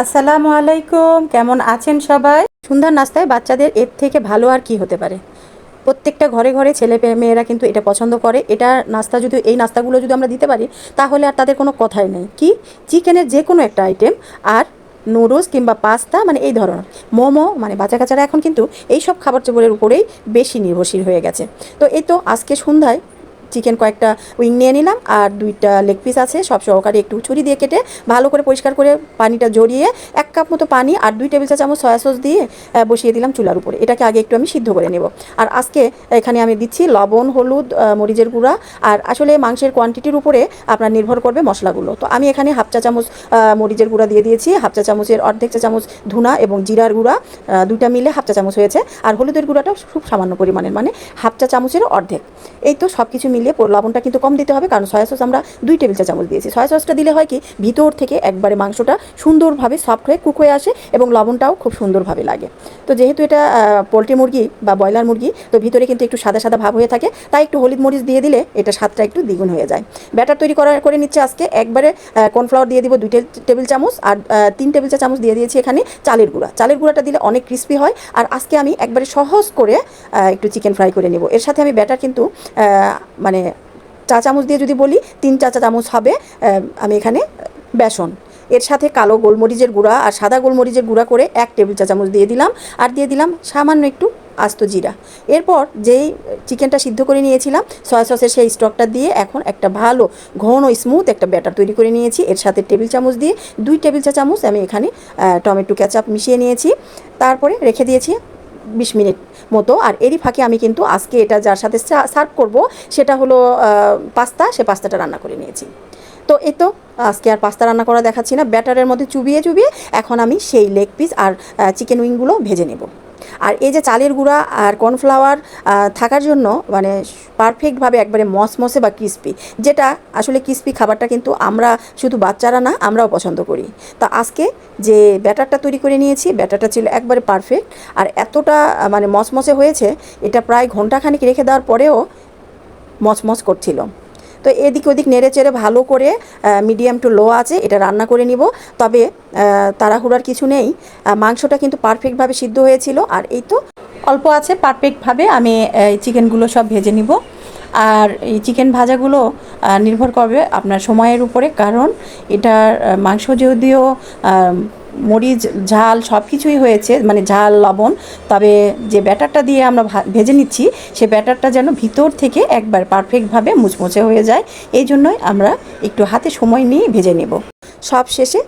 আসসালামু আলাইকুম, কেমন আছেন সবাই? সন্ধ্যার নাস্তায় বাচ্চাদের এর থেকে ভালো আর কি হতে পারে? প্রত্যেকটা ঘরে ঘরে মেয়েরা কিন্তু এটা পছন্দ করে। এটা নাস্তা যদি এই নাস্তাগুলো যদি আমরা দিতে পারি, তাহলে আর তাদের কোনো কথাই নেই। কি, চিকেনের যে কোনো একটা আইটেম আর নুডলস কিংবা পাস্তা, মানে এই ধরনের মোমো, মানে বাচ্চা কাচ্চারা এখন কিন্তু এই সব খাবার চোপড়ের উপরেই বেশি নির্ভরশীল হয়ে গেছে। তো এই তো আজকে সন্ধ্যায় চিকেন কয়েকটা উইং নিয়ে নিলাম, আর 2টা লেগ পিস আছে, সব সহকারে একটু ছুরি দিয়ে কেটে ভালো করে পরিষ্কার করে পানিটা ঝরিয়ে 1 কাপ মতো পানি আর 2 টেবিল চা চামচ সয়া সস দিয়ে বসিয়ে দিলাম চুলার উপরে। এটাকে আগে একটু আমি সিদ্ধ করে নেব। আর আজকে এখানে আমি দিচ্ছি লবণ, হলুদ, মরিচের গুঁড়া। আর আসলে মাংসের কোয়ান্টিটির উপরে আপনার নির্ভর করবে মশলাগুলো। তো আমি এখানে 1/2 চা চামচ মরিচের গুঁড়া দিয়ে দিয়েছি, 1/2 চা চামচের অর্ধেক চা চামচ ধুনা এবং জিরার গুঁড়া, দুইটা মিলে 1/2 চা চামচ হয়েছে। আর হলুদের গুঁড়াটা খুব সামান্য পরিমাণের, মানে 1/2 চা চামচের অর্ধেক। এই তো সব কিছু মিলিয়ে লবণটা কিন্তু কম দিতে হবে, কারণ সয়া সস আমরা 2 টেবিল চা চামচ দিয়েছি। সয়া সসটা দিলে হয় কি, ভিতর থেকে একবারে মাংসটা সুন্দরভাবে সফট হয়ে কুক হয়ে আসে এবং লবণটাও খুব সুন্দরভাবে লাগে। তো যেহেতু এটা পোলট্রি মুরগি বা ব্রয়লার মুরগি, তো ভিতরে কিন্তু একটু সাদা সাদা ভাব হয়ে থাকে, তাই একটু হলুদ মরিচ দিয়ে দিলে এটা স্বাদটা একটু দ্বিগুণ হয়ে যায়। ব্যাটার তৈরি করে নিচ্ছে আজকে। একবারে কর্নফ্লাওয়ার দিয়ে দিব 2 টেবিল চামচ, আর 3 টেবিল চা চামচ দিয়ে দিয়েছি এখানে চালের গুঁড়া। চালের গুঁড়াটা দিলে অনেক ক্রিস্পি হয়। আর আজকে আমি একবারে সহজ করে একটু চিকেন ফ্রাই করে নেব। এর সাথে আমি ব্যাটার কিন্তু মানে চা চামচ দিয়ে যদি বলি 3 চা চামচ হবে আমি এখানে বেসন। এর সাথে কালো গোলমরিচের গুঁড়া আর সাদা গোলমরিচের গুঁড়া করে 1 টেবিল চা চামচ দিয়ে দিলাম, আর দিয়ে দিলাম সামান্য একটু আস্ত জিরা। এরপর যেই চিকেনটা সিদ্ধ করে নিয়েছিলাম সয়া সসের সেই স্টকটা দিয়ে এখন একটা ভালো ঘন স্মুথ একটা ব্যাটার তৈরি করে নিয়েছি। এর সাথে টেবিল চামচ দিয়ে 2 টেবিল চা চামচ আমি এখানে টমেটো কেচাপ মিশিয়ে নিয়েছি। তারপরে রেখে দিয়েছি 20 মিনিট মতো। আর এরই ফাঁকে আমি কিন্তু আজকে এটা যার সাথে সার্ভ করব সেটা হলো পাস্তা। সে পাস্তাটা রান্না করে নিয়েছি। তো এই তো আজকে আর পাস্তা রান্না করা দেখাচ্ছি না, ব্যাটারের মধ্যে চুবিয়ে চুবিয়ে এখন আমি সেই লেগ পিস আর চিকেন উইংগুলো ভেজে নেব। আর এই যে চালের গুঁড়া আর কর্নফ্লাওয়ার থাকার জন্য মানে পারফেক্টভাবে একবারে মসমসে বা ক্রিস্পি, যেটা আসলে ক্রিস্পি খাবারটা কিন্তু আমরা শুধু বাচ্চারা না, আমরাও পছন্দ করি। তো আজকে যে ব্যাটারটা তৈরি করে নিয়েছি, ব্যাটারটা ছিল একবারে পারফেক্ট। আর এতটা মানে মসমসে হয়েছে, এটা প্রায় ঘন্টাখানিক রেখে দেওয়ার পরেও মচমচ করছিল। তো এদিক ওদিক নেড়ে চেড়ে ভালো করে মিডিয়াম টু লো আছে এটা রান্না করে নিব। তবে তাড়াহুড়ার কিছু নেই, মাংসটা কিন্তু পারফেক্টভাবে সিদ্ধ হয়েছিল। আর এই তো অল্প আছে, পারফেক্টভাবে আমি এই চিকেনগুলো সব ভেজে নিব। আর এই চিকেন ভাজাগুলো নির্ভর করবে আপনার সময়ের উপরে, কারণ এটার মাংস যদিও মরিচ ঝাল সব কিছুই হয়েছে, মানে ঝাল লবণ, তবে যে ব্যাটারটা দিয়ে আমরা ভেজে নিচ্ছি সে ব্যাটারটা যেন ভিতর থেকে একবার পারফেক্টভাবে মুচমুচে হয়ে যায়। এই জন্যই আমরা একটু হাতে সময় নিয়ে ভেজে নেব। সব শেষে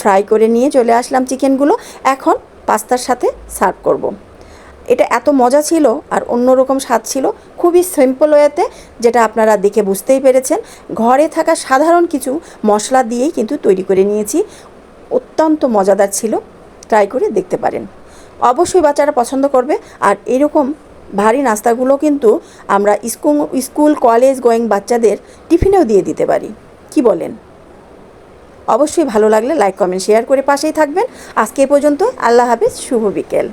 ফ্রাই করে নিয়ে চলে আসলাম চিকেনগুলো। এখন পাস্তার সাথে সার্ভ করব। এটা এত মজা ছিল আর অন্যরকম স্বাদ ছিল, খুবই সিম্পল ওয়েতে, যেটা আপনারা দেখে বুঝতেই পেরেছেন। ঘরে থাকা সাধারণ কিছু মশলা দিয়েই কিন্তু তৈরি করে নিয়েছি। অত্যন্ত মজাদার ছিল, ট্রাই করে দেখতে পারেন। অবশ্যই বাচ্চারা পছন্দ করবে। আর এরকম ভারী নাস্তাগুলো কিন্তু আমরা স্কুল কলেজ গোয়িং বাচ্চাদের টিফিনেও দিয়ে দিতে পারি, কি বলেন? অবশ্যই ভালো লাগলে লাইক কমেন্ট শেয়ার করে পাশেই থাকবেন। আজকে এ পর্যন্ত, আল্লাহ হাফেজ, শুভ বিকেল।